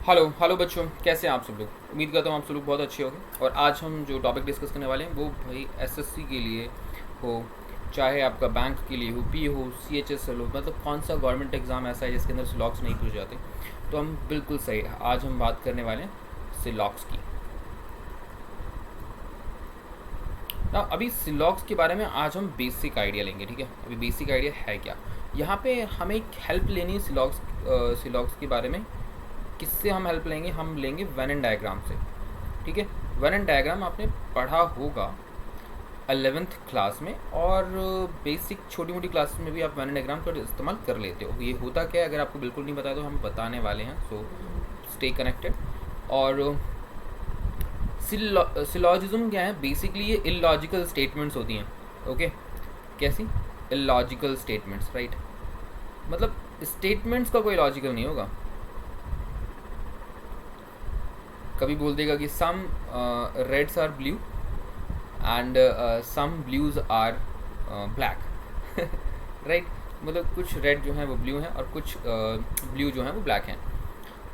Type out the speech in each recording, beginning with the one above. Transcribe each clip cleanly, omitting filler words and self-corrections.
Hello hello बच्चों, कैसे हैं आप सब लोग। उम्मीद करता हूँ आप सब लोग बहुत अच्छे होंगे। और आज हम जो टॉपिक डिस्कस करने वाले हैं वो भाई एसएससी के लिए हो, चाहे आपका बैंक के लिए हो, पी हो, सीएचएसएल हो, मतलब कौन सा गवर्नमेंट एग्ज़ाम ऐसा है जिसके अंदर सिलॉक्स नहीं पूछे जाते। तो हम बिल्कुल सही है, आज हम बात करने वाले हैं सिलॉक्स की ना। अभी सिलॉक्स के बारे में आज हम बेसिक आइडिया लेंगे, ठीक है। अभी बेसिक आइडिया है क्या, यहाँ पे हमें एक हेल्प लेनी है सिलॉक्स के बारे में। किससे हम हेल्प लेंगे? हम लेंगे वेन एंड डायग्राम से, ठीक है। वेन एंड डायग्राम आपने पढ़ा होगा 11th क्लास में, और बेसिक छोटी मोटी क्लास में भी आप वेन एंड डायग्राम का इस्तेमाल कर लेते हो। ये होता क्या है, अगर आपको बिल्कुल नहीं पता तो हम बताने वाले हैं, सो स्टे कनेक्टेड। और सिलॉजिज्म क्या है? बेसिकली ये इलॉजिकल स्टेटमेंट्स होती हैं, ओके। कैसी इलॉजिकल स्टेटमेंट्स, राइट। मतलब स्टेटमेंट्स का कोई लॉजिकल नहीं होगा। कभी बोल देगा कि some reds are blue and some blues are black, right. मतलब कुछ रेड जो हैं वो ब्लू हैं और कुछ ब्लू जो हैं वो ब्लैक हैं।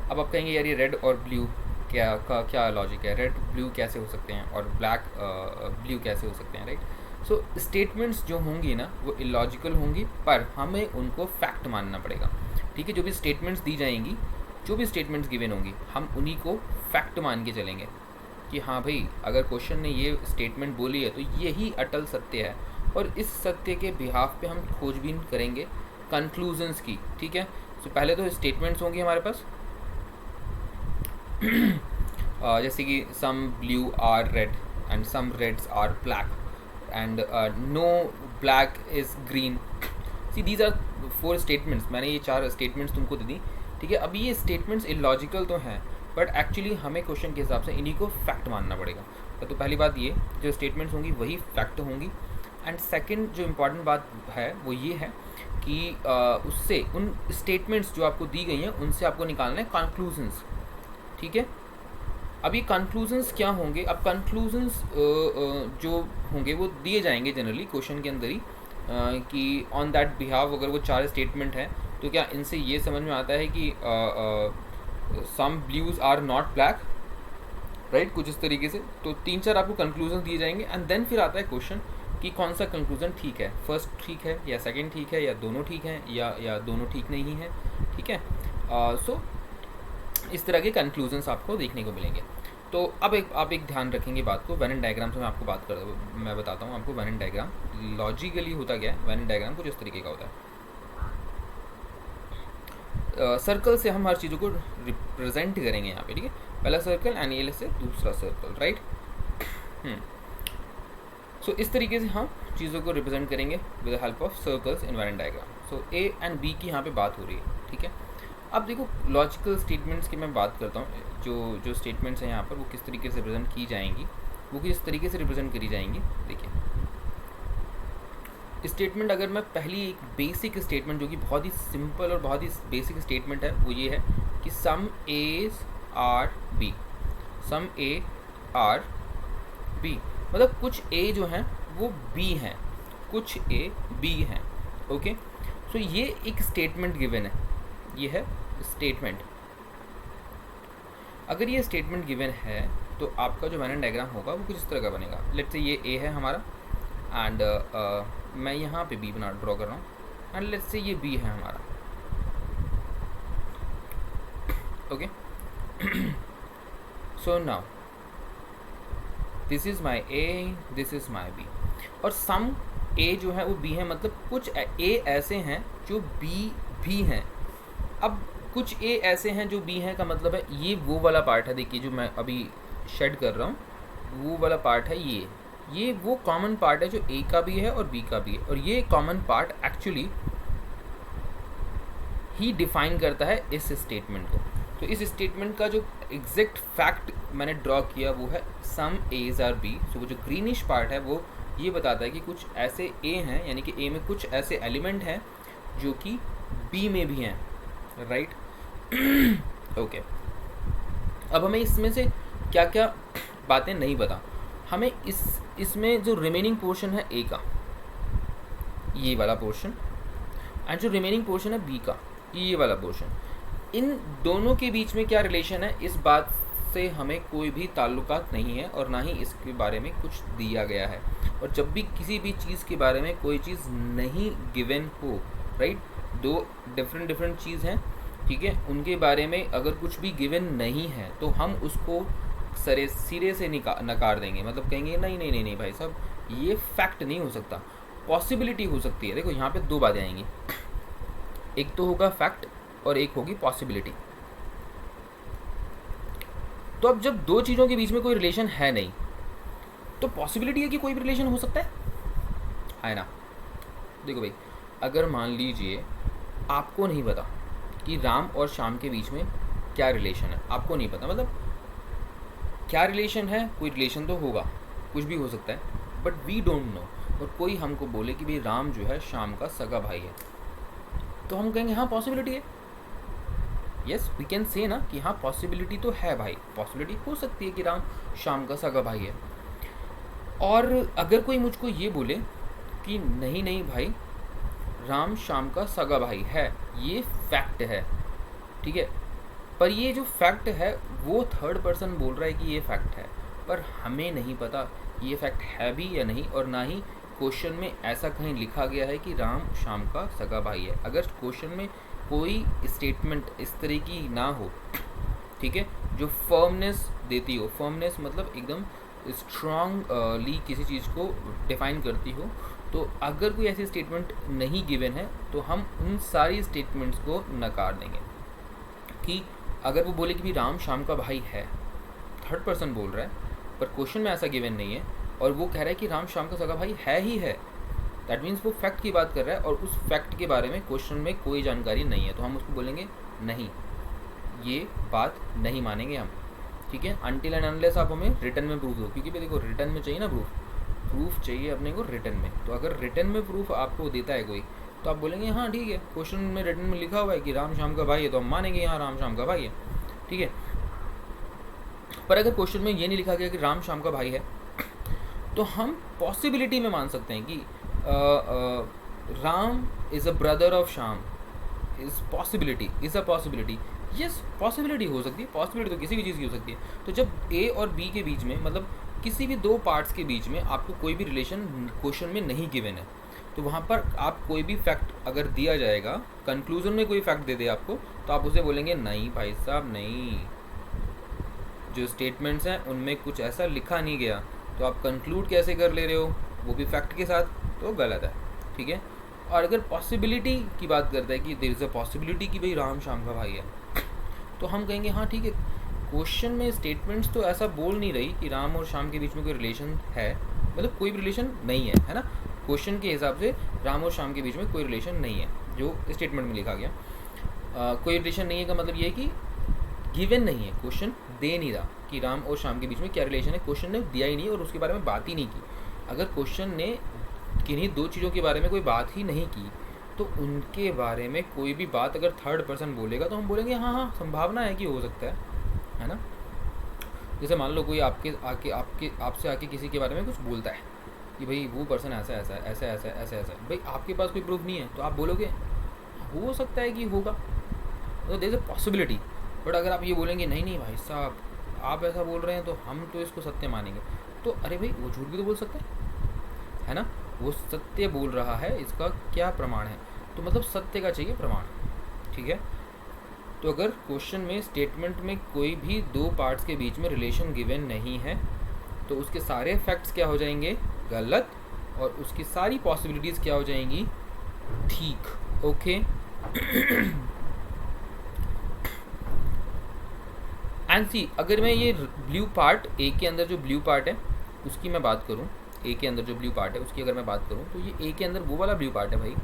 अब आप कहेंगे यार ये रेड और ब्लू क्या लॉजिक है, रेड ब्लू कैसे हो सकते हैं और ब्लैक ब्लू कैसे हो सकते हैं, राइट। सो स्टेटमेंट्स जो होंगी ना वो इलॉजिकल होंगी, पर हमें उनको फैक्ट मानना पड़ेगा, ठीक है। जो भी स्टेटमेंट्स गिवन होंगी हम उन्हीं को फैक्ट मान के चलेंगे कि हाँ भाई, अगर क्वेश्चन ने ये स्टेटमेंट बोली है तो यही अटल सत्य है, और इस सत्य के बिहाफ पे हम खोजबीन करेंगे कंक्लूजन्स की, ठीक है। तो पहले तो स्टेटमेंट्स होंगी हमारे पास, जैसे कि some blue are red and some reds are black and no black is green. See these are 4 statements. मैंने ये 4 स्टेटमेंट्स तुमको दे दी, ठीक है। अभी ये स्टेटमेंट्स इलॉजिकल तो हैं, बट एक्चुअली हमें क्वेश्चन के हिसाब से इन्हीं को फैक्ट मानना पड़ेगा। तो पहली बात ये, जो स्टेटमेंट्स होंगी वही फैक्ट होंगी। एंड सेकंड जो इम्पॉर्टेंट बात है वो ये है कि उससे उन स्टेटमेंट्स जो आपको दी गई हैं उनसे आपको निकालना है कंक्लूजन्स, ठीक है। अब ये कंक्लूजन्स क्या होंगे? अब कंक्लूजन्स जो होंगे वो दिए जाएंगे जनरली क्वेश्चन के अंदर ही, कि ऑन दैट बिहाव अगर वो 4 स्टेटमेंट हैं तो क्या इनसे ये समझ में आता है कि some blues are not black, right, कुछ इस तरीके से। तो 3-4 आपको कंक्लूजन दिए जाएंगे, एंड देन फिर आता है क्वेश्चन कि कौन सा कंक्लूजन ठीक है, फर्स्ट ठीक है या सेकंड ठीक है या दोनों ठीक हैं या दोनों ठीक नहीं है, ठीक है। सो इस तरह के कंक्लूजन्स आपको देखने को मिलेंगे। तो अब आप एक ध्यान रखेंगे बात को, वेन एंड डायग्राम से मैं बताता हूँ आपको वेन एंड डायग्राम लॉजिकली होता क्या है। वेन एंड डायग्राम कुछ इस तरीके का होता है। सर्कल से हम हर चीज़ों को रिप्रेजेंट करेंगे यहाँ पे, ठीक है। पहला सर्कल एंड ये से दूसरा सर्कल, राइट। सो इस तरीके से हम चीज़ों को रिप्रेजेंट करेंगे with the help of circles in Venn and diagram. So A and B की यहाँ पे बात हो रही है, ठीक है। अब देखो लॉजिकल स्टेटमेंट्स की मैं बात करता हूँ। जो स्टेटमेंट्स हैं यहाँ पर वो किस तरीके से रिप्रेजेंट की जाएंगी, वो किस तरीके से रिप्रेजेंट करी जाएंगी। देखिए स्टेटमेंट, अगर मैं पहली एक बेसिक स्टेटमेंट जो कि बहुत ही सिंपल और बहुत ही बेसिक स्टेटमेंट है वो ये है कि some A's are B, some A are B, मतलब कुछ ए जो हैं वो बी हैं, कुछ ए बी हैं, ओके। सो ये एक स्टेटमेंट गिवन है, ये है स्टेटमेंट। अगर ये स्टेटमेंट गिवन है तो आपका जो वेन एंड डायग्राम होगा वो कुछ इस तरह का बनेगा। लेट्स से ये ए है हमारा, एंड मैं यहाँ पे बी बना ड्रॉ कर रहा हूँ, एंड लेट्स से ये बी है हमारा, okay. So now this is my A, this is my B, और सम ए जो है वो बी है, मतलब कुछ ए ऐसे हैं जो बी भी हैं। अब कुछ ए ऐसे हैं जो बी हैं का मतलब है ये वो वाला पार्ट है, देखिए जो मैं अभी शेड कर रहा हूँ वो वाला पार्ट है, ये वो कॉमन पार्ट है जो ए का भी है और बी का भी है, और ये कॉमन पार्ट एक्चुअली ही डिफाइन करता है इस स्टेटमेंट को। तो इस स्टेटमेंट का जो एग्जैक्ट फैक्ट मैंने ड्रॉ किया वो है सम एज आर बी। सो वो जो ग्रीनिश पार्ट है वो ये बताता है कि कुछ ऐसे ए हैं, यानी कि ए में कुछ ऐसे एलिमेंट हैं जो कि बी में भी हैं, राइट। ओके। अब हमें इसमें से क्या क्या बातें नहीं पता, हमें इसमें जो रिमेनिंग पोर्शन है ए का, ये वाला पोर्शन, एंड जो रिमेनिंग पोर्शन है बी का, ये वाला पोर्शन, इन दोनों के बीच में क्या रिलेशन है, इस बात से हमें कोई भी ताल्लुकात नहीं है और ना ही इसके बारे में कुछ दिया गया है। और जब भी किसी भी चीज़ के बारे में कोई चीज़ नहीं गिवन हो, राइट, दो डिफरेंट चीज़ हैं, ठीक है, उनके बारे में अगर कुछ भी गिवन नहीं है तो हम उसको सिरे से नकार देंगे। मतलब कहेंगे नहीं नहीं नहीं नहीं भाई साहब, ये फैक्ट नहीं हो सकता, पॉसिबिलिटी हो सकती है। देखो यहाँ पे दो बातें आएंगी, एक तो होगा फैक्ट और एक होगी पॉसिबिलिटी। तो अब जब दो चीज़ों के बीच में कोई रिलेशन है नहीं, तो पॉसिबिलिटी है कि कोई भी रिलेशन हो सकता है ना। देखो भाई, अगर मान लीजिए आपको नहीं पता कि राम और श्याम के बीच में क्या रिलेशन है, आपको नहीं पता, मतलब क्या रिलेशन है, कोई रिलेशन तो होगा, कुछ भी हो सकता है, बट वी डोंट नो। और कोई हमको बोले कि भाई राम जो है श्याम का सगा भाई है, तो हम कहेंगे हाँ पॉसिबिलिटी है, यस वी कैन से ना कि हाँ पॉसिबिलिटी तो है भाई, पॉसिबिलिटी हो सकती है कि राम श्याम का सगा भाई है। और अगर कोई मुझको ये बोले कि नहीं नहीं भाई, राम श्याम का सगा भाई है, ये फैक्ट है, ठीक है, पर ये जो फैक्ट है वो थर्ड पर्सन बोल रहा है कि ये फैक्ट है, पर हमें नहीं पता ये फैक्ट है भी या नहीं, और ना ही क्वेश्चन में ऐसा कहीं लिखा गया है कि राम श्याम का सगा भाई है। अगर क्वेश्चन में कोई स्टेटमेंट इस तरह की ना हो, ठीक है, जो फर्मनेस देती हो, फर्मनेस मतलब एकदम स्ट्रांगली किसी चीज़ को डिफाइन करती हो, तो अगर कोई ऐसी स्टेटमेंट नहीं गिवन है तो हम उन सारी स्टेटमेंट्स को नकार देंगे। कि अगर वो बोले कि भी राम श्याम का भाई है, थर्ड पर्सन बोल रहा है, पर क्वेश्चन में ऐसा गिवन नहीं है, और वो कह रहा है कि राम श्याम का सगा भाई है ही है, दैट मीन्स वो फैक्ट की बात कर रहा है और उस फैक्ट के बारे में क्वेश्चन में कोई जानकारी नहीं है, तो हम उसको बोलेंगे नहीं, ये बात नहीं मानेंगे हम, ठीक है, अनटिल एंड अनलेस आप हमें रिटर्न में प्रूफ दो। क्योंकि देखो रिटर्न में चाहिए ना प्रूफ चाहिए अपने को रिटर्न में। तो अगर रिटर्न में प्रूफ आपको देता है कोई, तो आप बोलेंगे हाँ ठीक है, क्वेश्चन में रिटर्न में लिखा हुआ है कि राम श्याम का भाई है, तो हम मानेंगे यहाँ राम श्याम का भाई है, ठीक है। पर अगर क्वेश्चन में ये नहीं लिखा गया कि राम श्याम का भाई है, तो हम पॉसिबिलिटी में मान सकते हैं कि Ram is a brother of Shyam, is a possibility, yes possibility हो सकती है, पॉसिबिलिटी तो किसी भी चीज़ की हो सकती है। तो जब ए और बी के बीच में, मतलब किसी भी दो पार्ट्स के बीच में आपको कोई भी रिलेशन क्वेश्चन में नहीं गिवन है, तो वहाँ पर आप कोई भी फैक्ट अगर दिया जाएगा, कंक्लूजन में कोई फैक्ट दे दे आपको, तो आप उसे बोलेंगे नहीं भाई साहब नहीं, जो स्टेटमेंट्स हैं उनमें कुछ ऐसा लिखा नहीं गया, तो आप कंक्लूड कैसे कर ले रहे हो, वो भी फैक्ट के साथ, तो गलत है, ठीक है। और अगर पॉसिबिलिटी की बात करता है कि देयर इज़ अ पॉसिबिलिटी कि भाई राम श्याम का भाई है, तो हम कहेंगे हाँ ठीक है, क्वेश्चन में स्टेटमेंट्स तो ऐसा बोल नहीं रही कि राम और श्याम के बीच में कोई रिलेशन है, मतलब कोई भी रिलेशन नहीं है ना, क्वेश्चन के हिसाब से राम और श्याम के बीच में कोई रिलेशन नहीं है जो स्टेटमेंट में लिखा गया। कोई रिलेशन नहीं है का मतलब ये है कि गिवन नहीं है, क्वेश्चन दे नहीं रहा कि राम और श्याम के बीच में क्या रिलेशन है, क्वेश्चन ने दिया ही नहीं और उसके बारे में बात ही नहीं की। अगर क्वेश्चन ने किन्हीं दो चीज़ों के बारे में कोई बात ही नहीं की, तो उनके बारे में कोई भी बात अगर थर्ड पर्सन बोलेगा तो हम बोलेंगे हाँ हाँ संभावना है कि हो सकता है ना। जैसे मान लो कोई आपसे आके किसी के बारे में कुछ बोलता है कि भाई वो पर्सन ऐसा ऐसा ऐसा ऐसा ऐसा ऐसा, भाई आपके पास कोई प्रूफ नहीं है, तो आप बोलोगे हो सकता है कि होगा, तो there is a possibility. But अगर आप ये बोलेंगे नहीं नहीं भाई साहब आप ऐसा बोल रहे हैं तो हम तो इसको सत्य मानेंगे, तो अरे भाई वो झूठ भी तो बोल सकता है ना, वो सत्य बोल रहा है, इसका क्या प्रमाण है, तो मतलब सत्य का चाहिए प्रमाण, ठीक है। तो अगर क्वेश्चन में स्टेटमेंट में कोई भी दो पार्ट्स के बीच में रिलेशन गिवन नहीं है, तो उसके सारे फैक्ट्स क्या हो जाएंगे, गलत, और उसकी सारी पॉसिबिलिटीज़ क्या हो जाएंगी, ठीक, ओके। एंड सी, अगर मैं ये ब्लू पार्ट ए के अंदर जो ब्लू पार्ट है उसकी मैं बात करूँ, ए के अंदर जो ब्लू पार्ट है उसकी अगर मैं बात करूँ, तो ये ए के अंदर वो वाला ब्लू पार्ट है भाई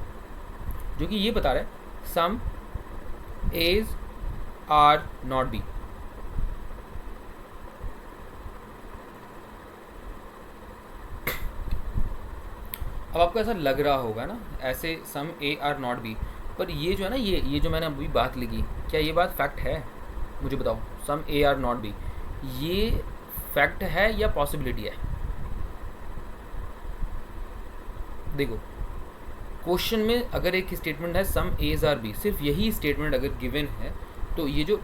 जो कि ये बता रहा है सम एज आर नॉट बी। अब आपको ऐसा लग रहा होगा ना, ऐसे सम ए आर नॉट बी, पर ये जो है ना, ये जो मैंने अभी बात लिखी, क्या ये बात फैक्ट है, मुझे बताओ। सम ए आर नॉट बी, ये फैक्ट है या पॉसिबिलिटी है? देखो क्वेश्चन में अगर एक स्टेटमेंट है सम एज आर बी, सिर्फ यही स्टेटमेंट अगर गिवन है तो ये जो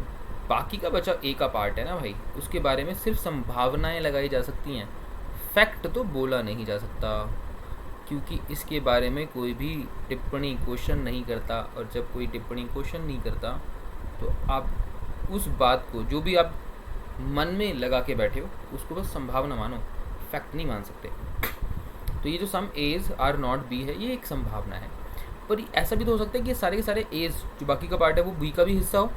बाकी का बचा ए का पार्ट है ना भाई, उसके बारे में सिर्फ संभावनाएं लगाई जा सकती हैं, फैक्ट तो बोला नहीं जा सकता, क्योंकि इसके बारे में कोई भी टिप्पणी क्वेश्चन नहीं करता। और जब कोई टिप्पणी क्वेश्चन नहीं करता तो आप उस बात को जो भी आप मन में लगा के बैठे हो उसको बस संभावना मानो, फैक्ट नहीं मान सकते। तो ये जो सम एज आर नॉट बी है, ये एक संभावना है। पर ऐसा भी तो हो सकता है कि सारे के सारे एज जो बाकी का पार्ट है वो बी का भी हिस्सा हो।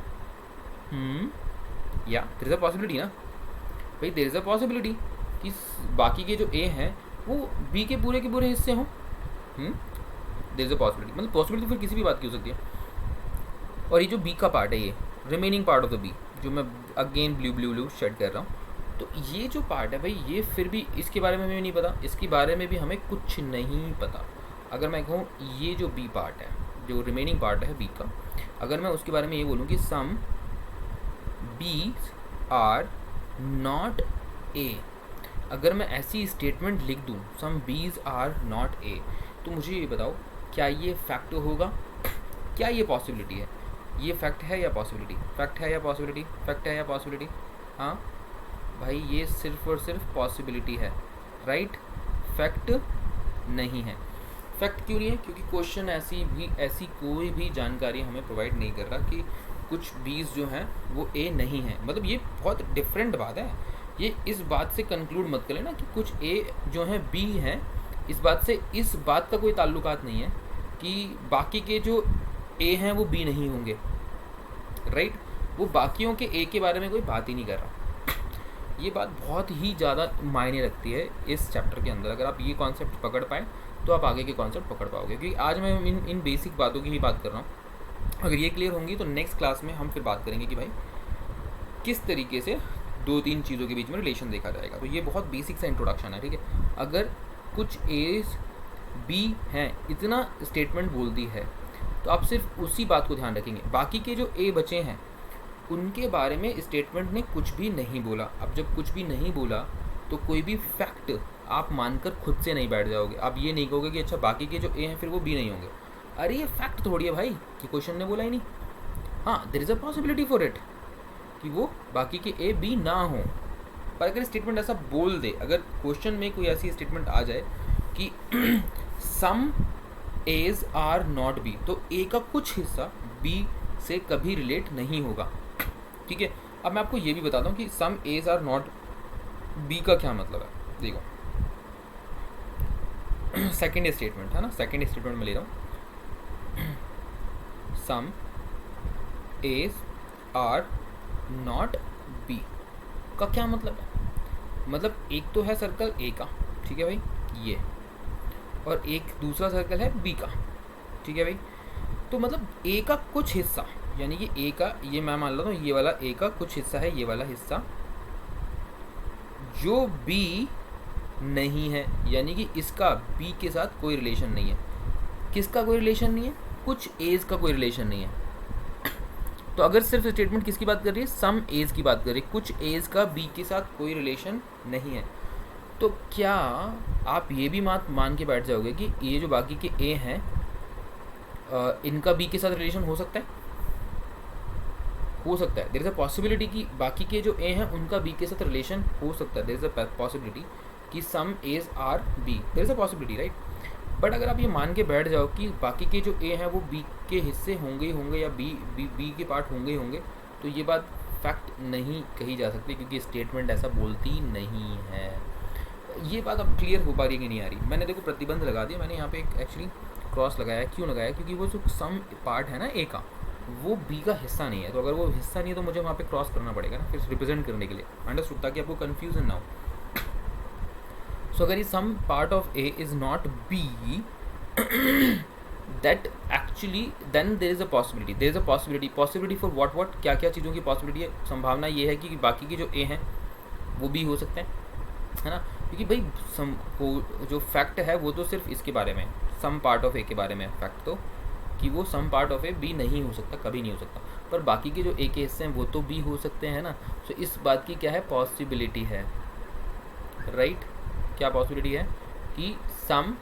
या देयर इज़ अ पॉसिबिलिटी ना भाई, देयर इज़ अ पॉसिबिलिटी कि बाकी के जो ए हैं वो बी के पूरे हिस्से हों। देयर इज़ अ पॉसिबिलिटी, मतलब पॉसिबिलिटी फिर किसी भी बात की हो सकती है। और ये जो बी का पार्ट है, ये remaining part of the B, जो मैं अगेन ब्लू शेड कर रहा हूँ, तो ये जो पार्ट है भाई, ये फिर भी इसके बारे में भी नहीं पता, इसके बारे में भी हमें कुछ नहीं पता। अगर मैं कहूँ ये जो बी पार्ट है, जो रिमेनिंग पार्ट है बी का, अगर मैं उसके बारे में ये बोलूँ कि सम बीज आर नॉट ए, अगर मैं ऐसी स्टेटमेंट लिख दूँ सम बीज आर नॉट ए, तो मुझे ये बताओ क्या ये फैक्ट होगा, क्या ये पॉसिबिलिटी है? ये फैक्ट है या पॉसिबिलिटी? फैक्ट है या पॉसिबिलिटी? फैक्ट है या पॉसिबिलिटी? हाँ भाई, ये सिर्फ और सिर्फ पॉसिबिलिटी है, राइट? फैक्ट नहीं है। फैक्ट क्यों नहीं है? क्योंकि क्वेश्चन ऐसी कोई भी जानकारी हमें प्रोवाइड नहीं कर रहा कि कुछ बीज जो हैं वो ए नहीं है। मतलब ये बहुत डिफरेंट बात है। ये इस बात से कंक्लूड मत कर लेना कि कुछ ए जो हैं बी हैं, इस बात से इस बात का कोई ताल्लुकात नहीं है कि बाकी के जो ए हैं वो बी नहीं होंगे, राइट? वो बाकियों के ए के बारे में कोई बात ही नहीं कर रहा। ये बात बहुत ही ज़्यादा मायने रखती है इस चैप्टर के अंदर। अगर आप ये कॉन्सेप्ट पकड़ पाए तो आप आगे के कॉन्सेप्ट पकड़ पाओगे, क्योंकि आज मैं इन बेसिक बातों की ही बात कर रहा हूँ। अगर ये क्लियर होंगी तो नेक्स्ट क्लास में हम फिर बात करेंगे कि भाई किस तरीके से 2-3 चीज़ों के बीच में रिलेशन देखा जाएगा। तो ये बहुत बेसिक सा इंट्रोडक्शन है, ठीक है? अगर कुछ एज बी हैं, इतना स्टेटमेंट बोल दी है, तो आप सिर्फ उसी बात को ध्यान रखेंगे। बाकी के जो ए बचे हैं उनके बारे में स्टेटमेंट ने कुछ भी नहीं बोला। अब जब कुछ भी नहीं बोला तो कोई भी फैक्ट आप मानकर खुद से नहीं बैठ जाओगे। आप ये नहीं कहोगे कि अच्छा बाकी के जो ए हैं फिर वो बी नहीं होंगे। अरे ये फैक्ट थोड़ी है भाई कि क्वेश्चन ने बोला ही नहीं। हाँ, there is a possibility for it कि वो बाकी के ए बी ना हो। पर अगर स्टेटमेंट ऐसा बोल दे, अगर क्वेश्चन में कोई ऐसी स्टेटमेंट आ जाए कि some A's are not be, तो ए का कुछ हिस्सा बी से कभी रिलेट नहीं होगा, ठीक है? अब मैं आपको ये भी बताता हूँ कि some A's are not be का क्या मतलब है। देखो, सेकेंड स्टेटमेंट है ना, सेकेंड स्टेटमेंट में ले रहा हूँ, सम एज आर नॉट बी का क्या मतलब है? मतलब एक तो है सर्कल ए का, ठीक है भाई, ये, और एक दूसरा सर्कल है बी का, ठीक है भाई। तो मतलब ए का कुछ हिस्सा, यानी कि ए का, ये मैं मान लेता हूँ ये वाला ए का कुछ हिस्सा है, ये वाला हिस्सा जो बी नहीं है, यानी कि इसका बी के साथ कोई रिलेशन नहीं है। किसका कोई रिलेशन नहीं है? कुछ एज का कोई रिलेशन नहीं है। तो अगर सिर्फ स्टेटमेंट किसकी बात कर रही है? सम एज की बात कर रही है, कुछ एज का बी के साथ कोई रिलेशन नहीं है। तो क्या आप ये भी मान के बैठ जाओगे कि ये जो बाकी के ए हैं इनका बी के साथ रिलेशन हो सकता है? हो सकता है। देयर इज़ अ पॉसिबिलिटी कि बाकी के जो ए हैं उनका बी के साथ रिलेशन हो सकता है। देयर इज़ अ पॉसिबिलिटी कि some A's are B, there is a possibility, right? But अगर आप ये मान के बैठ जाओ कि बाकी के जो ए हैं वो बी के हिस्से होंगे या बी के पार्ट होंगे, तो ये बात फैक्ट नहीं कही जा सकती, क्योंकि स्टेटमेंट ऐसा बोलती नहीं है। ये बात अब क्लियर हो पा रही है कि नहीं आ रही? मैंने देखो प्रतिबंध लगा दिया, मैंने यहाँ पे एक एक्चुअली क्रॉस लगाया। क्यों लगाया? क्योंकि वो जो सम पार्ट है ना ए का, वो बी का हिस्सा नहीं है। तो अगर वो हिस्सा नहीं है तो मुझे वहाँ पे क्रॉस करना पड़ेगा ना, फिर रिप्रेजेंट करने के लिए, अंडरस्टूड, ताकि आपको कन्फ्यूजन ना हो। सो अगर ये some part of A is not B, that actually then there is a possibility, there is a possibility for what क्या क्या चीज़ों की पॉसिबिलिटी है? संभावना ये है कि बाकी के जो ए हैं वो भी हो सकते हैं, है ना? क्योंकि भाई को जो फैक्ट है वो तो सिर्फ इसके बारे में, सम पार्ट ऑफ ए के बारे में फैक्ट, तो कि वो some part of A B नहीं हो सकता, कभी नहीं हो सकता। पर बाकी के जो ए के हिस्से हैं वो तो बी हो सकते हैं ना। तो इस बात की क्या है? पॉसिबिलिटी है, राइट? क्या पॉसिबिलिटी है? कि सम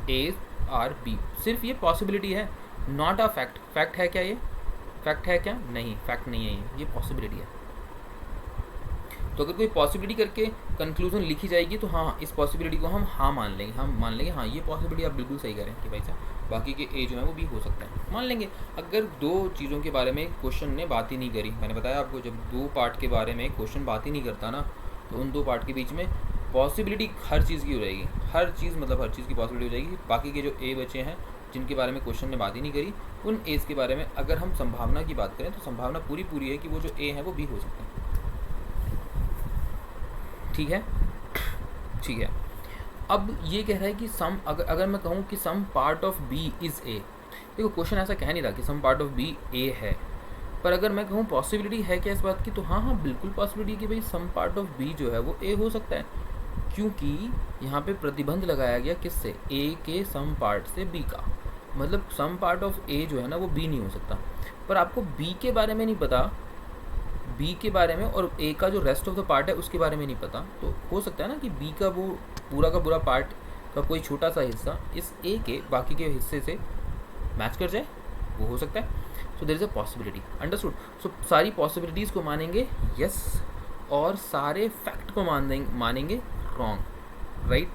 एज आर बी, सिर्फ ये पॉसिबिलिटी है, नॉट अ फैक्ट। फैक्ट है क्या ये? फैक्ट है क्या? नहीं, फैक्ट नहीं है, ये पॉसिबिलिटी है। तो अगर कोई पॉसिबिलिटी करके कंक्लूजन लिखी जाएगी तो हाँ, इस पॉसिबिलिटी को हम हाँ मान लेंगे, हम मान लेंगे हाँ ये पॉसिबिलिटी आप बिल्कुल सही करें कि भाई साहब बाकी के ए जो है वो भी हो सकता है, मान लेंगे। अगर दो चीज़ों के बारे में क्वेश्चन ने बात ही नहीं करी, मैंने बताया आपको जब दो पार्ट के बारे में क्वेश्चन बात ही नहीं करता ना, तो उन दो पार्ट के बीच में पॉसिबिलिटी हर चीज़ की हो जाएगी, हर चीज़ मतलब हर चीज़ की पॉसिबिलिटी हो जाएगी। बाकी के जो ए बचे हैं जिनके बारे में क्वेश्चन ने बात ही नहीं करी, उन एज के बारे में अगर हम संभावना की बात करें तो संभावना पूरी पूरी है कि वो जो ए है वो बी हो सकता है। ठीक है, ठीक है। अब ये कह रहा है कि सम, अगर मैं कहूँ कि some part of B is A, देखो क्वेश्चन ऐसा कह नहीं रहा कि some part of B A है, पर अगर मैं कहूँ पॉसिबिलिटी है क्या इस बात की, तो हाँ हाँ बिल्कुल पॉसिबिलिटी कि भाई सम पार्ट ऑफ बी जो है वो ए हो सकता है, क्योंकि यहाँ पे प्रतिबंध लगाया गया किससे, ए के सम पार्ट से बी का, मतलब सम पार्ट ऑफ ए जो है ना वो बी नहीं हो सकता। पर आपको बी के बारे में नहीं पता, बी के बारे में और ए का जो रेस्ट ऑफ द पार्ट है उसके बारे में नहीं पता, तो हो सकता है ना कि बी का वो पूरा का पूरा पार्ट का कोई छोटा सा हिस्सा इस ए के बाकी के हिस्से से मैच कर जाए, वो हो सकता है। So there is a possibility, understood. So सारी पॉसिबिलिटीज़ को मानेंगे यस, और सारे फैक्ट को मानेंगे रॉन्ग, राइट।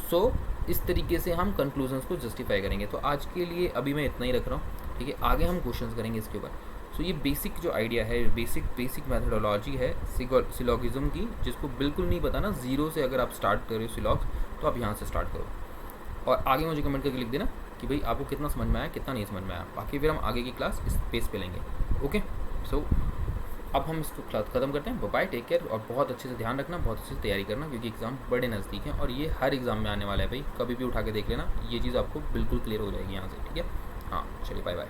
सो इस तरीके से हम कंक्लूजन्स को जस्टिफाई करेंगे। तो आज के लिए अभी मैं इतना ही रख रहा हूँ, ठीक है, आगे हम क्वेश्चंस करेंगे इसके ऊपर। सो ये बेसिक जो आइडिया है, बेसिक मैथडोलॉजी है सिलॉगिज्म की, जिसको बिल्कुल नहीं पता ना, ज़ीरो से अगर आप स्टार्ट कर रहे हो सिलॉग्स, तो आप यहाँ से स्टार्ट करो और आगे मुझे कमेंट करके लिख देना कि भाई आपको कितना समझ में आया, कितना नहीं समझ में आया। बाकी फिर हम आगे की क्लास इस पेस पे लेंगे। ओके, सो अब हम इसको ख़त्म करते हैं। बाय, टेक केयर, और बहुत अच्छे से ध्यान रखना, बहुत अच्छे से तैयारी करना, क्योंकि एग्ज़ाम बड़े नज़दीक हैं और ये हर एग्ज़ाम में आने वाला है भाई, कभी भी उठा के देख लेना, ये चीज़ आपको बिल्कुल क्लियर हो जाएगी यहाँ से, ठीक है। हाँ चलिए, बाय बाय।